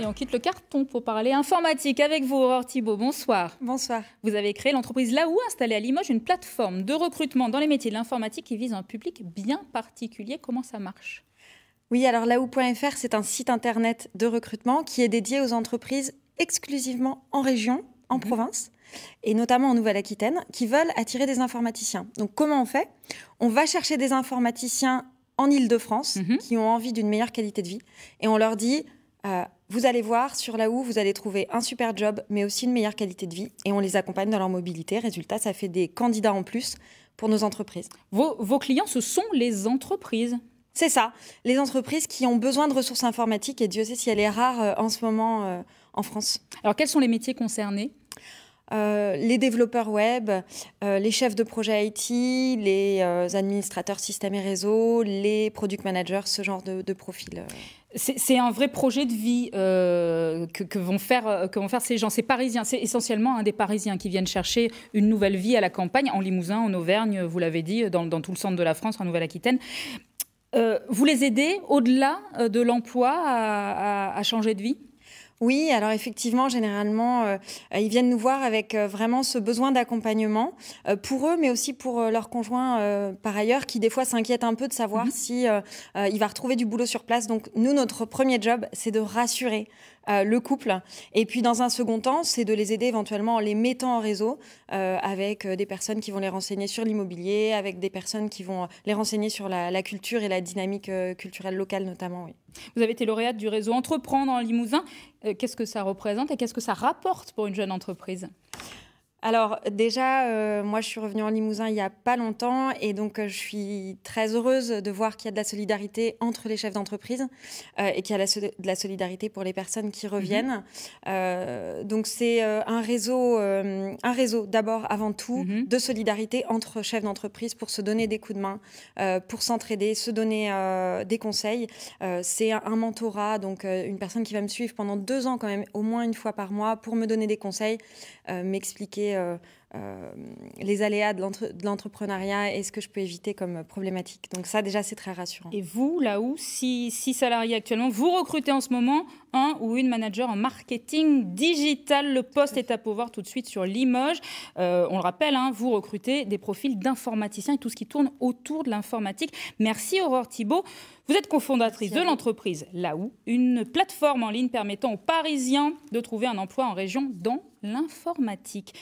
Et on quitte le carton pour parler informatique avec vous, Aurore Thibault. Bonsoir. Bonsoir. Vous avez créé l'entreprise Laou, installée à Limoges, une plateforme de recrutement dans les métiers de l'informatique qui vise un public bien particulier. Comment ça marche ? Oui, alors laou.fr, c'est un site internet de recrutement qui est dédié aux entreprises exclusivement en région, en province, et notamment en Nouvelle-Aquitaine, qui veulent attirer des informaticiens. Donc comment on fait ? On va chercher des informaticiens en Île-de-France qui ont envie d'une meilleure qualité de vie, et on leur dit... vous allez voir, sur Laou, vous allez trouver un super job, mais aussi une meilleure qualité de vie. Et on les accompagne dans leur mobilité. Résultat, ça fait des candidats en plus pour nos entreprises. Vos clients, ce sont les entreprises ? C'est ça, les entreprises qui ont besoin de ressources informatiques. Et Dieu sait si elle est rare en ce moment en France. Alors, quels sont les métiers concernés ? Les développeurs web, les chefs de projet IT, les administrateurs système et réseau, les product managers, ce genre de profil. C'est un vrai projet de vie que vont faire ces gens. C'est parisien, c'est essentiellement des Parisiens qui viennent chercher une nouvelle vie à la campagne, en Limousin, en Auvergne, vous l'avez dit, dans tout le centre de la France, en Nouvelle-Aquitaine. Vous les aidez, au-delà de l'emploi, à changer de vie ? Oui, alors effectivement, généralement, ils viennent nous voir avec vraiment ce besoin d'accompagnement pour eux, mais aussi pour leurs conjoints par ailleurs, qui des fois s'inquiètent un peu de savoir si il va retrouver du boulot sur place. Donc nous, notre premier job, c'est de rassurer le couple. Et puis dans un second temps, c'est de les aider éventuellement en les mettant en réseau avec des personnes qui vont les renseigner sur l'immobilier, avec des personnes qui vont les renseigner sur la culture et la dynamique culturelle locale notamment, oui. Vous avez été lauréate du réseau Entreprendre en Limousin. Qu'est-ce que ça représente et qu'est-ce que ça rapporte pour une jeune entreprise ? Alors déjà, moi je suis revenue en Limousin il n'y a pas longtemps et donc je suis très heureuse de voir qu'il y a de la solidarité entre les chefs d'entreprise et qu'il y a de la solidarité pour les personnes qui reviennent. Donc c'est un réseau d'abord avant tout de solidarité entre chefs d'entreprise pour se donner des coups de main, pour s'entraider, se donner des conseils. C'est un mentorat, donc une personne qui va me suivre pendant 2 ans quand même, au moins une fois par mois, pour me donner des conseils, m'expliquer les aléas de l'entrepreneuriat et ce que je peux éviter comme problématique. Donc ça, déjà, c'est très rassurant. Et vous, Laou, 6 salariés actuellement, vous recrutez en ce moment un ou une manager en marketing digital. Le poste est à pourvoir tout de suite sur Limoges. On le rappelle, vous recrutez des profils d'informaticiens et tout ce qui tourne autour de l'informatique. Merci Aurore Thibault. Vous êtes cofondatrice de l'entreprise Laou, une plateforme en ligne permettant aux Parisiens de trouver un emploi en région dans l'informatique.